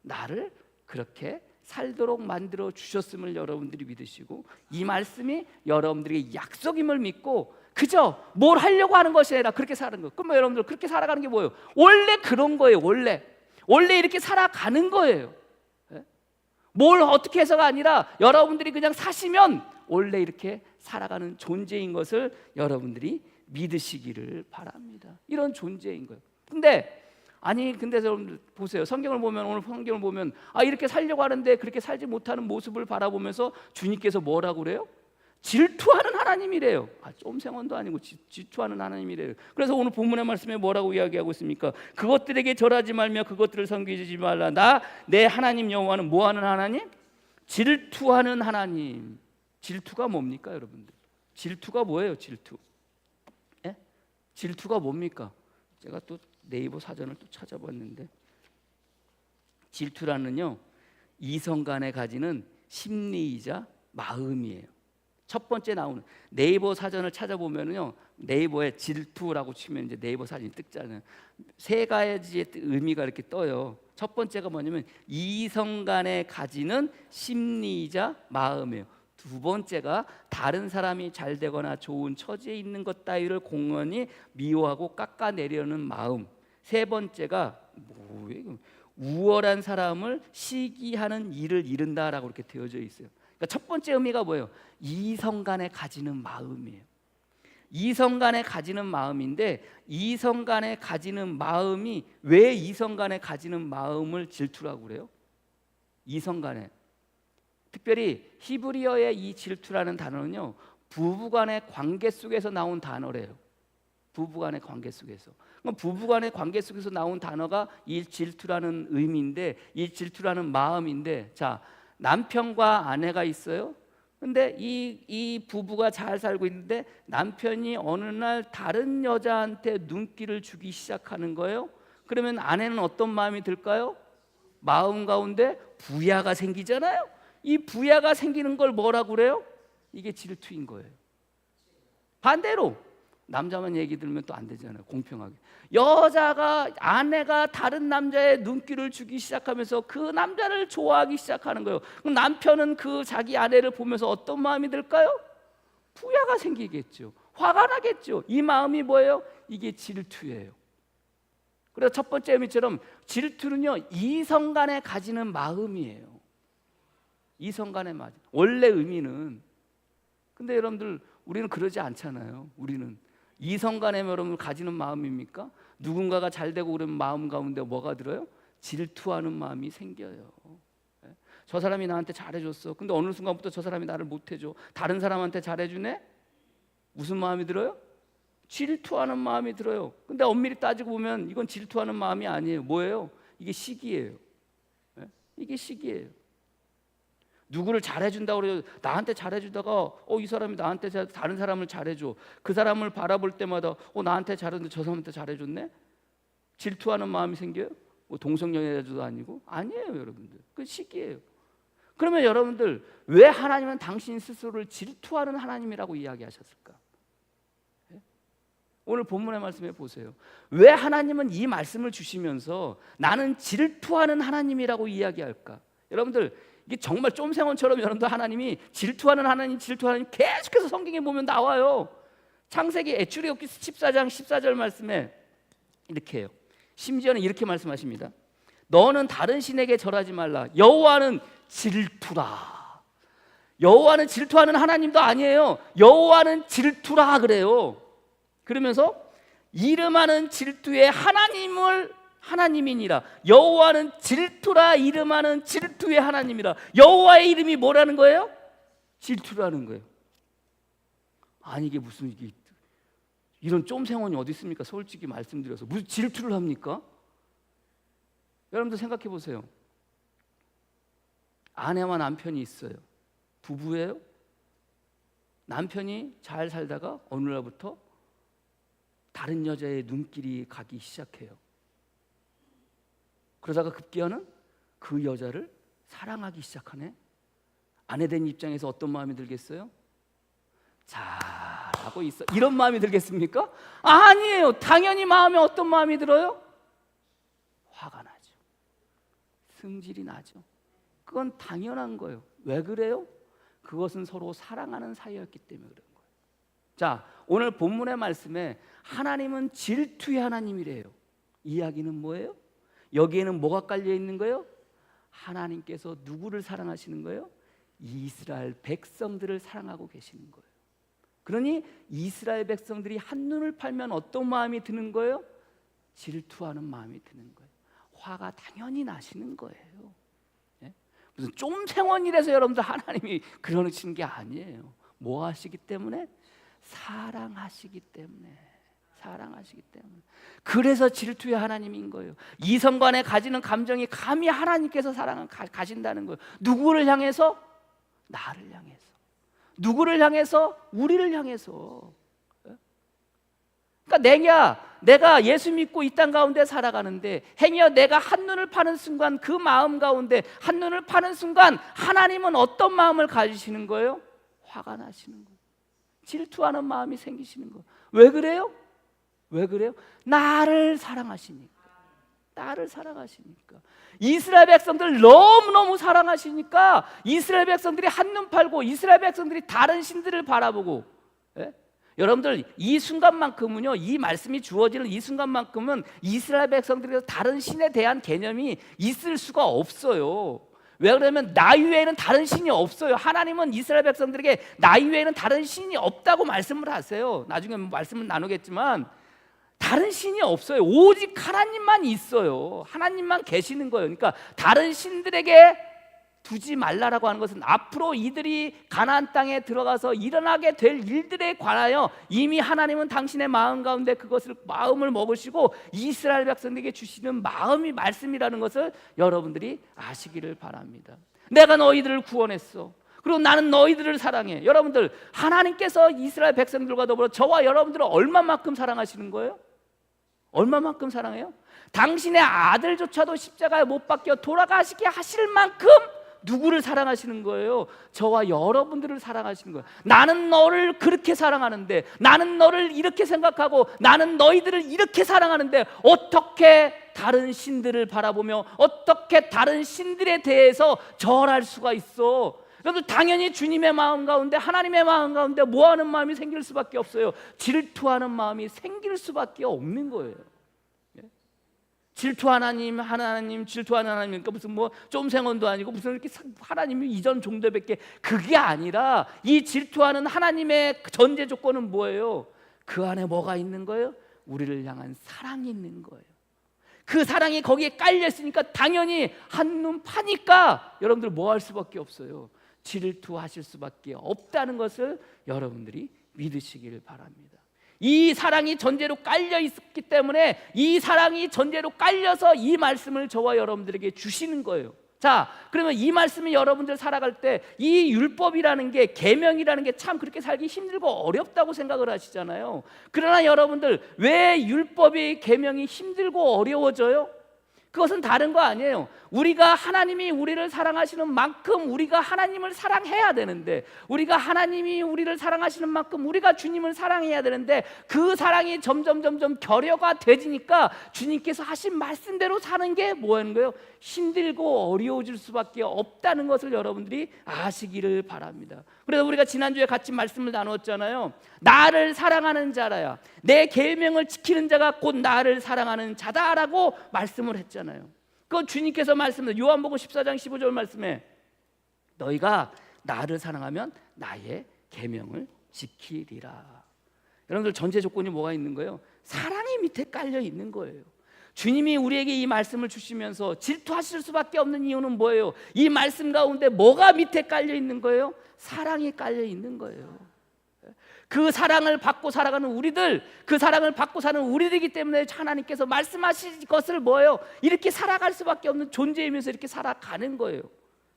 나를 그렇게 살도록 만들어 주셨음을 여러분들이 믿으시고, 이 말씀이 여러분들에게 약속임을 믿고 그저 뭘 하려고 하는 것이 아니라 그렇게 사는 거. 그럼 여러분들 그렇게 살아가는 게 뭐예요? 원래 그런 거예요. 원래 이렇게 살아가는 거예요. 뭘 어떻게 해서가 아니라 여러분들이 그냥 사시면 원래 이렇게 살아가는 존재인 것을 여러분들이 믿으시기를 바랍니다. 이런 존재인 거예요. 근데 여러분들 보세요. 오늘 성경을 보면 이렇게 살려고 하는데 그렇게 살지 못하는 모습을 바라보면서 주님께서 뭐라고 그래요? 질투하는 하나님이래요. 쫌생원도 아니고 질투하는 하나님이래요. 그래서 오늘 본문의 말씀에 뭐라고 이야기하고 있습니까? 그것들에게 절하지 말며 그것들을 섬기지 말라. 내 하나님 여호와는 뭐하는 하나님? 질투하는 하나님. 질투가 뭡니까, 여러분들? 질투가 뭐예요? 질투가 뭡니까? 제가 또 네이버 사전을 또 찾아봤는데, 질투라는요, 이성 간에 가지는 심리이자 마음이에요. 첫 번째 나오는 네이버 사전을 찾아보면요, 네이버에 질투라고 치면 이제 네이버 사진이 뜨잖아요. 세 가지의 의미가 이렇게 떠요. 첫 번째가 뭐냐면 이성 간에 가지는 심리이자 마음이에요. 두 번째가 다른 사람이 잘 되거나 좋은 처지에 있는 것 따위를 공언히 미워하고 깎아내려는 마음. 세 번째가 우월한 사람을 시기하는 일을 이른다라고 이렇게 되어져 있어요. 그러니까 첫 번째 의미가 뭐예요? 이성 간에 가지는 마음이에요. 이성 간에 가지는 마음인데, 이성 간에 가지는 마음이 왜 이성 간에 가지는 마음을 질투라고 그래요? 이성 간에, 특별히 히브리어의 이 질투라는 단어는요, 부부간의 관계 속에서 나온 단어래요. 부부간의 관계 속에서. 그럼 부부간의 관계 속에서 나온 단어가 이 질투라는 의미인데, 이 질투라는 마음인데, 자, 남편과 아내가 있어요. 근데 이 부부가 잘 살고 있는데 남편이 어느 날 다른 여자한테 눈길을 주기 시작하는 거예요. 그러면 아내는 어떤 마음이 들까요? 마음 가운데 부야가 생기잖아요. 이 부야가 생기는 걸 뭐라고 그래요? 이게 질투인 거예요. 반대로 남자만 얘기 들으면 또 안 되잖아요. 공평하게. 아내가 다른 남자의 눈길을 주기 시작하면서 그 남자를 좋아하기 시작하는 거예요. 그럼 남편은 그 자기 아내를 보면서 어떤 마음이 들까요? 부야가 생기겠죠. 화가 나겠죠. 이 마음이 뭐예요? 이게 질투예요. 그래서 첫 번째 의미처럼 질투는요, 이성 간에 가지는 마음이에요. 이성 간의 마음. 원래 의미는. 근데 여러분들, 우리는 그러지 않잖아요. 우리는 이성 간에 여러분 가지는 마음입니까? 누군가가 잘 되고 그러면 마음 가운데 뭐가 들어요? 질투하는 마음이 생겨요. 저 사람이 나한테 잘해줬어. 근데 어느 순간부터 저 사람이 나를 못해줘. 다른 사람한테 잘해주네? 무슨 마음이 들어요? 질투하는 마음이 들어요. 근데 엄밀히 따지고 보면 이건 질투하는 마음이 아니에요. 뭐예요? 이게 시기예요. 이게 시기예요. 누구를 잘해준다고 그래요. 나한테 잘해주다가 이 사람이 나한테 다른 사람을 잘해줘. 그 사람을 바라볼 때마다 나한테 잘했는데 저 사람한테 잘해줬네? 질투하는 마음이 생겨요? 동성연애자도 아니고? 아니에요, 여러분들. 그 시기예요. 그러면 여러분들, 왜 하나님은 당신 스스로를 질투하는 하나님이라고 이야기하셨을까? 오늘 본문의 말씀에 보세요. 왜 하나님은 이 말씀을 주시면서 나는 질투하는 하나님이라고 이야기할까? 여러분들, 이게 정말 쫌생원처럼 여러분들 하나님이 질투하는 하나님 계속해서 성경에 보면 나와요. 창세기 출애굽기 14장 14절 말씀에 이렇게 해요. 심지어는 이렇게 말씀하십니다. 너는 다른 신에게 절하지 말라. 여호와는 질투라. 여호와는 질투하는 하나님도 아니에요. 여호와는 질투라 그래요. 그러면서 이름하는 질투의 하나님이니라. 여호와는 질투라 이름하는 질투의 하나님이라. 여호와의 이름이 뭐라는 거예요? 질투라는 거예요. 아니 이게 무슨 이런 쫌생원이 어디 있습니까? 솔직히 말씀드려서 무슨 질투를 합니까? 여러분들 생각해 보세요. 아내와 남편이 있어요. 부부예요? 남편이 잘 살다가 어느 날부터 다른 여자의 눈길이 가기 시작해요. 그러다가 급기야는 그 여자를 사랑하기 시작하네. 아내된 입장에서 어떤 마음이 들겠어요? 잘하고 있어, 이런 마음이 들겠습니까? 아니에요. 당연히 마음에 어떤 마음이 들어요? 화가 나죠. 승질이 나죠. 그건 당연한 거예요. 왜 그래요? 그것은 서로 사랑하는 사이였기 때문에 그런 거예요. 자, 오늘 본문의 말씀에 하나님은 질투의 하나님이래요. 이야기는 뭐예요? 여기에는 뭐가 깔려 있는 거예요? 하나님께서 누구를 사랑하시는 거예요? 이스라엘 백성들을 사랑하고 계시는 거예요. 그러니 이스라엘 백성들이 한눈을 팔면 어떤 마음이 드는 거예요? 질투하는 마음이 드는 거예요. 화가 당연히 나시는 거예요. 예? 무슨 쫌생원이라서 여러분들 하나님이 그러시는 게 아니에요. 뭐 하시기 때문에? 사랑하시기 때문에. 사랑하시기 때문에. 그래서 질투의 하나님인 거예요. 이성간에 가지는 감정이 감히 하나님께서 사랑을 가신다는 거예요. 누구를 향해서? 나를 향해서. 누구를 향해서? 우리를 향해서. 그러니까 내가 예수 믿고 이 땅 가운데 살아가는데 행여 내가 한눈을 파는 순간 그 마음 가운데 한눈을 파는 순간 하나님은 어떤 마음을 가지시는 거예요? 화가 나시는 거예요. 질투하는 마음이 생기시는 거예요. 왜 그래요? 왜 그래요? 나를 사랑하시니까. 나를 사랑하시니까. 이스라엘 백성들 너무너무 사랑하시니까 이스라엘 백성들이 한눈 팔고 이스라엘 백성들이 다른 신들을 바라보고, 예? 여러분들 이 순간만큼은요, 이 말씀이 주어지는 이 순간만큼은 이스라엘 백성들에서 다른 신에 대한 개념이 있을 수가 없어요. 왜 그러면 나 이외에는 다른 신이 없어요. 하나님은 이스라엘 백성들에게 나 이외에는 다른 신이 없다고 말씀을 하세요. 나중에 말씀을 나누겠지만 다른 신이 없어요. 오직 하나님만 있어요. 하나님만 계시는 거예요. 그러니까 다른 신들에게 두지 말라라고 하는 것은 앞으로 이들이 가나안 땅에 들어가서 일어나게 될 일들에 관하여 이미 하나님은 당신의 마음 가운데 그것을 마음을 먹으시고 이스라엘 백성에게 주시는 마음이 말씀이라는 것을 여러분들이 아시기를 바랍니다. 내가 너희들을 구원했어. 그리고 나는 너희들을 사랑해. 여러분들, 하나님께서 이스라엘 백성들과 더불어 저와 여러분들을 얼마만큼 사랑하시는 거예요? 얼마만큼 사랑해요? 당신의 아들조차도 십자가에 못 박혀 돌아가시게 하실 만큼 누구를 사랑하시는 거예요? 저와 여러분들을 사랑하시는 거예요. 나는 너를 그렇게 사랑하는데, 나는 너를 이렇게 생각하고, 나는 너희들을 이렇게 사랑하는데 어떻게 다른 신들을 바라보며 어떻게 다른 신들에 대해서 절할 수가 있어? 여러분, 당연히 주님의 마음 가운데, 하나님의 마음 가운데 뭐하는 마음이 생길 수밖에 없어요. 질투하는 마음이 생길 수밖에 없는 거예요. 질투하는 하나님, 질투하는 하나님, 그러니까 무슨 뭐 쫌생원도 아니고 무슨 이렇게 하나님이 이전 정도밖에, 그게 아니라 이 질투하는 하나님의 전제 조건은 뭐예요? 그 안에 뭐가 있는 거예요? 우리를 향한 사랑이 있는 거예요. 그 사랑이 거기에 깔려 있으니까 당연히 한눈 파니까 여러분들 뭐 할 수밖에 없어요. 질투하실 수밖에 없다는 것을 여러분들이 믿으시길 바랍니다. 이 사랑이 전제로 깔려 있었기 때문에 이 사랑이 전제로 깔려서 이 말씀을 저와 여러분들에게 주시는 거예요. 자, 그러면 이 말씀이 여러분들 살아갈 때 이 율법이라는 게, 계명이라는 게 참 그렇게 살기 힘들고 어렵다고 생각을 하시잖아요. 그러나 여러분들, 왜 율법이, 계명이 힘들고 어려워져요? 그것은 다른 거 아니에요. 우리가 하나님이 우리를 사랑하시는 만큼 우리가 하나님을 사랑해야 되는데, 우리가 하나님이 우리를 사랑하시는 만큼 우리가 주님을 사랑해야 되는데, 그 사랑이 점점 결여가 되지니까 주님께서 하신 말씀대로 사는 게 뭐하는 거예요? 힘들고 어려워질 수밖에 없다는 것을 여러분들이 아시기를 바랍니다. 그래서 우리가 지난주에 같이 말씀을 나누었잖아요. 나를 사랑하는 자라야, 내 계명을 지키는 자가 곧 나를 사랑하는 자다라고 말씀을 했잖아요. 그 주님께서 말씀을, 요한복음 14장 15절 말씀에 너희가 나를 사랑하면 나의 계명을 지키리라. 여러분들, 전제 조건이 뭐가 있는 거예요? 사랑이 밑에 깔려 있는 거예요. 주님이 우리에게 이 말씀을 주시면서 질투하실 수밖에 없는 이유는 뭐예요? 이 말씀 가운데 뭐가 밑에 깔려 있는 거예요? 사랑이 깔려 있는 거예요. 그 사랑을 받고 살아가는 우리들, 그 사랑을 받고 사는 우리들이기 때문에 하나님께서 말씀하신 것을 뭐예요? 이렇게 살아갈 수밖에 없는 존재이면서 이렇게 살아가는 거예요.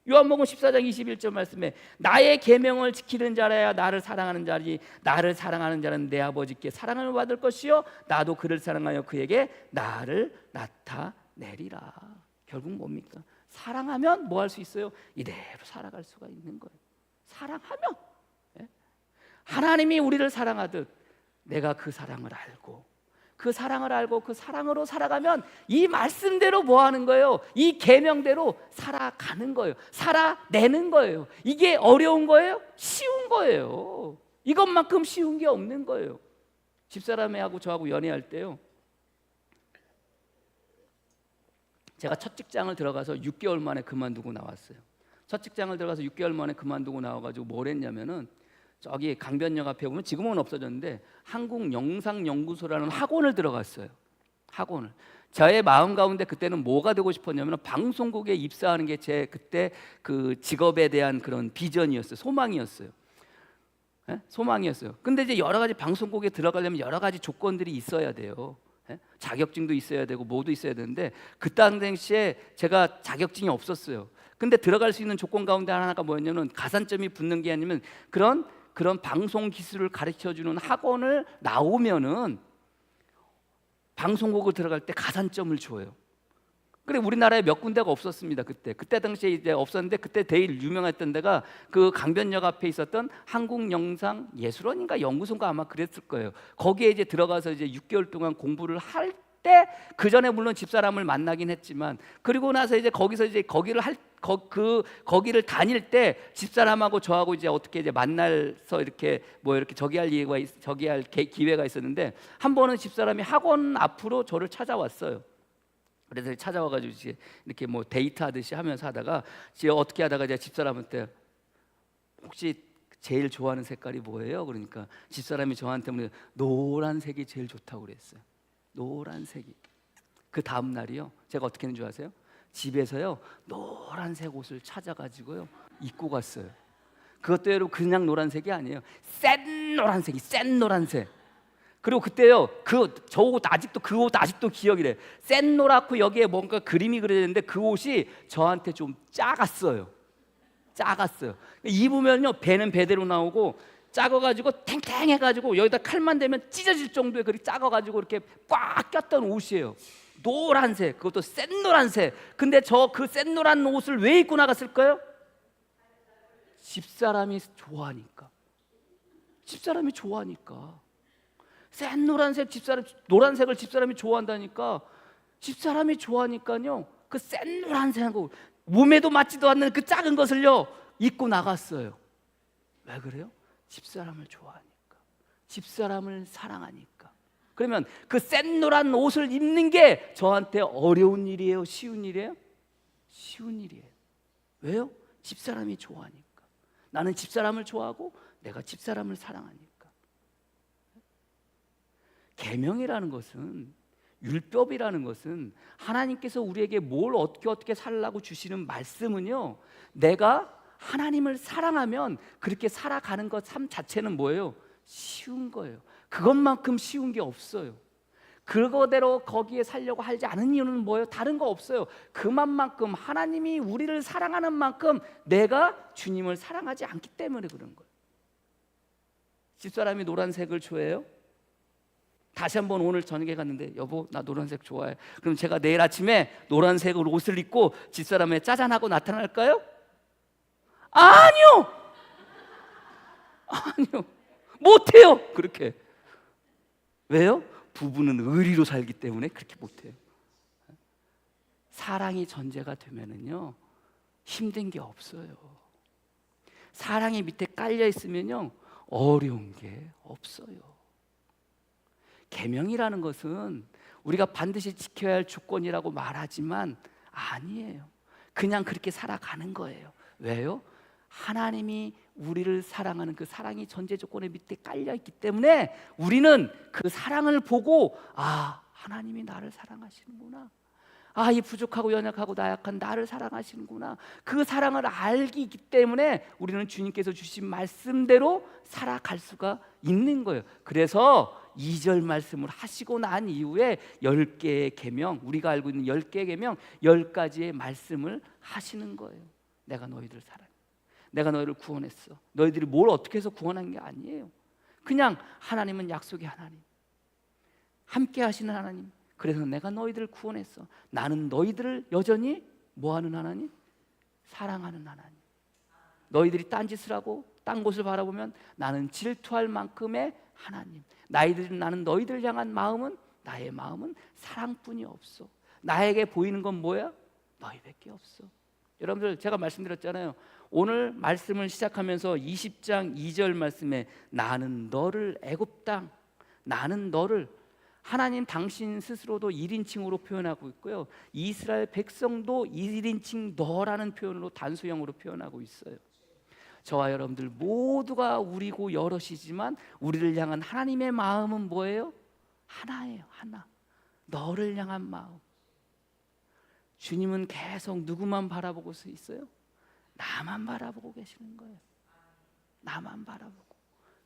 요한복음 14장 21절 말씀에 나의 계명을 지키는 자라야 나를 사랑하는 자리, 나를 사랑하는 자는 내 아버지께 사랑을 받을 것이요 나도 그를 사랑하여 그에게 나를 나타내리라. 결국 뭡니까? 사랑하면 뭐 할 수 있어요? 이대로 살아갈 수가 있는 거예요. 사랑하면. 예? 하나님이 우리를 사랑하듯 내가 그 사랑을 알고 그 사랑으로 살아가면 이 말씀대로 뭐 하는 거예요? 이 계명대로 살아가는 거예요. 살아내는 거예요. 이게 어려운 거예요? 쉬운 거예요. 이것만큼 쉬운 게 없는 거예요. 집사람하고 저하고 연애할 때요, 제가 첫 직장을 들어가서 6개월 만에 그만두고 나왔어요. 첫 직장을 들어가서 6개월 만에 그만두고 나와가지고 뭘 했냐면은 저기 강변역 앞에 보면 지금은 없어졌는데 한국영상연구소라는 학원을 들어갔어요. 학원을. 저의 마음 가운데 그때는 뭐가 되고 싶었냐면 방송국에 입사하는 게 제 그때 그 직업에 대한 그런 비전이었어요. 소망이었어요. 예? 소망이었어요. 근데 이제 여러 가지 방송국에 들어가려면 여러 가지 조건들이 있어야 돼요. 예? 자격증도 있어야 되고 뭐도 있어야 되는데 그 당시에 제가 자격증이 없었어요. 근데 들어갈 수 있는 조건 가운데 하나가 뭐였냐면 가산점이 붙는 게 아니면 그런 방송 기술을 가르쳐주는 학원을 나오면은 방송국을 들어갈 때 가산점을 줘요. 그래 우리나라에 몇 군데가 없었습니다. 그때 당시에 이제 없었는데 그때 제일 유명했던 데가 그 강변역 앞에 있었던 한국영상예술원인가 연구소인가 아마 그랬을 거예요. 거기에 이제 들어가서 이제 6개월 동안 공부를 할 때 그 전에 물론 집사람을 만나긴 했지만 그리고 나서 이제 거기서 이제 거기를 다닐 때 집사람하고 저하고 이제 어떻게 이제 만나서 이렇게 뭐 이렇게 저기 할 기회가 있었는데 한 번은 집사람이 학원 앞으로 저를 찾아왔어요. 그래서 찾아와가지고 이렇게 뭐 데이트하듯이 하면서 하다가 어떻게 하다가 제가 집사람한테 혹시 제일 좋아하는 색깔이 뭐예요? 그러니까 집사람이 저한테 노란색이 제일 좋다고 그랬어요. 노란색이. 그 다음 날이요, 제가 어떻게 했는 줄 아세요? 집에서요 노란색 옷을 찾아가지고요 입고 갔어요. 그것도 여러분 그냥 노란색이 아니에요. 센 노란색. 그리고 그때요 저 옷 아직도 기억이래. 센 노랗고 여기에 뭔가 그림이 그려졌는데 그 옷이 저한테 좀 작았어요. 입으면요 배는 배대로 나오고 작아가지고 탱탱해가지고 여기다 칼만 대면 찢어질 정도의 그렇게 작아가지고 이렇게 꽉 꼈던 옷이에요. 노란색, 그것도 센 노란색. 근데 저 그 센 노란 옷을 왜 입고 나갔을까요? 집사람이 좋아하니까. 센 노란색 노란색을 집사람이 좋아한다니까. 집사람이 좋아하니까요 그 센 노란색하고 몸에도 맞지도 않는 그 작은 것을요 입고 나갔어요. 왜 그래요? 집사람을 좋아하니까, 집사람을 사랑하니까. 그러면 그 센 노란 옷을 입는 게 저한테 어려운 일이에요? 쉬운 일이에요? 쉬운 일이에요. 왜요? 집사람이 좋아하니까. 나는 집사람을 좋아하고 내가 집사람을 사랑하니까. 계명이라는 것은, 율법이라는 것은 하나님께서 우리에게 뭘 어떻게 살라고 주시는 말씀은요, 내가 하나님을 사랑하면 그렇게 살아가는 것 삶 자체는 뭐예요? 쉬운 거예요. 그것만큼 쉬운 게 없어요. 그거대로 거기에 살려고 하지 않은 이유는 뭐예요? 다른 거 없어요. 그만큼 하나님이 우리를 사랑하는 만큼 내가 주님을 사랑하지 않기 때문에 그런 거예요. 집사람이 노란색을 좋아해요? 다시 한번 오늘 저녁에 갔는데 여보 나 노란색 좋아해. 그럼 제가 내일 아침에 노란색으로 옷을 입고 집사람에 짜잔하고 나타날까요? 아니요 못해요. 그렇게. 왜요? 부부는 의리로 살기 때문에 그렇게 못해요. 사랑이 전제가 되면은요 힘든 게 없어요. 사랑이 밑에 깔려 있으면요 어려운 게 없어요. 계명이라는 것은 우리가 반드시 지켜야 할 주권이라고 말하지만 아니에요. 그냥 그렇게 살아가는 거예요. 왜요? 하나님이 우리를 사랑하는 그 사랑이 전제 조건의 밑에 깔려 있기 때문에 우리는 그 사랑을 보고 하나님이 나를 사랑하시는구나. 이 부족하고 연약하고 나약한 나를 사랑하시는구나. 그 사랑을 알기 때문에 우리는 주님께서 주신 말씀대로 살아갈 수가 있는 거예요. 그래서 2절 말씀을 하시고 난 이후에 10개의 계명, 우리가 알고 있는 10개의 계명 10가지의 말씀을 하시는 거예요. 내가 너희들을 사랑해. 내가 너희를 구원했어. 너희들이 뭘 어떻게 해서 구원한 게 아니에요. 그냥 하나님은 약속의 하나님, 함께 하시는 하나님. 그래서 내가 너희들을 구원했어. 나는 너희들을 여전히 뭐하는 하나님? 사랑하는 하나님. 너희들이 딴짓을 하고 딴 곳을 바라보면 나는 질투할 만큼의 하나님. 나는 너희들을 향한 마음은, 나의 마음은 사랑뿐이 없어. 나에게 보이는 건 뭐야? 너희밖에 없어. 여러분들, 제가 말씀드렸잖아요. 오늘 말씀을 시작하면서 20장 2절 말씀에 나는 너를 애굽 땅, 나는 너를, 하나님 당신 스스로도 1인칭으로 표현하고 있고요, 이스라엘 백성도 1인칭 너라는 표현으로 단수형으로 표현하고 있어요. 저와 여러분들 모두가 우리고 여럿이지만 우리를 향한 하나님의 마음은 뭐예요? 하나예요. 하나. 너를 향한 마음. 주님은 계속 누구만 바라보고 있어요? 나만 바라보고 계시는 거예요. 나만 바라보고.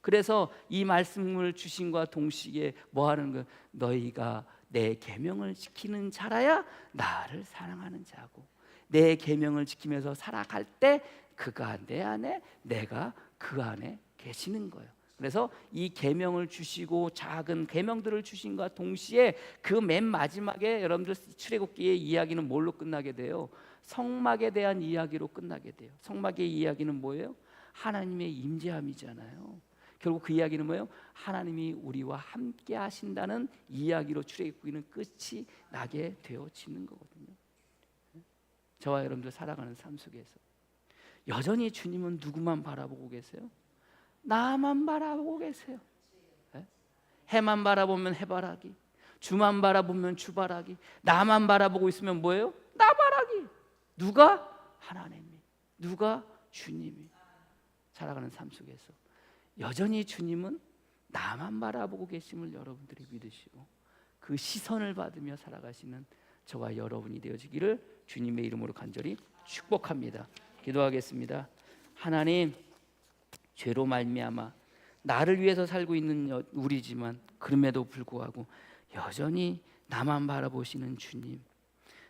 그래서 이 말씀을 주신과 동시에 뭐 하는 거예요? 너희가 내 계명을 지키는 자라야 나를 사랑하는 자고, 내 계명을 지키면서 살아갈 때 그가 내 안에, 내가 그 안에 계시는 거예요. 그래서 이 계명을 주시고 작은 계명들을 주신과 동시에 그 맨 마지막에 여러분들 출애굽기의 이야기는 뭘로 끝나게 돼요? 성막에 대한 이야기로 끝나게 돼요. 성막의 이야기는 뭐예요? 하나님의 임재함이잖아요. 결국 그 이야기는 뭐예요? 하나님이 우리와 함께 하신다는 이야기로 출애굽기는 끝이 나게 되어지는 거거든요. 저와 여러분들 살아가는 삶 속에서 여전히 주님은 누구만 바라보고 계세요? 나만 바라보고 계세요. 해만 바라보면 해바라기, 주만 바라보면 주바라기, 나만 바라보고 있으면 뭐예요? 나바라기. 누가? 하나님이. 누가? 주님이. 살아가는 삶 속에서 여전히 주님은 나만 바라보고 계심을 여러분들이 믿으시고 그 시선을 받으며 살아가시는 저와 여러분이 되어지기를 주님의 이름으로 간절히 축복합니다. 기도하겠습니다. 하나님, 죄로 말미암아 나를 위해서 살고 있는 우리지만 그럼에도 불구하고 여전히 나만 바라보시는 주님,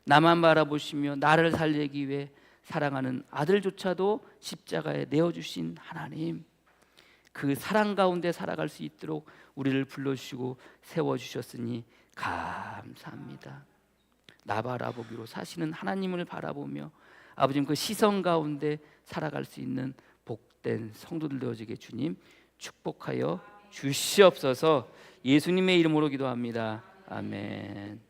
나만 바라보시며 나를 살리기 위해 사랑하는 아들조차도 십자가에 내어주신 하나님, 그 사랑 가운데 살아갈 수 있도록 우리를 불러주시고 세워주셨으니 감사합니다. 나 바라보기로 사시는 하나님을 바라보며 아버지 그 시선 가운데 살아갈 수 있는 복된 성도들 되어지게 주님 축복하여 주시옵소서. 예수님의 이름으로 기도합니다. 아멘.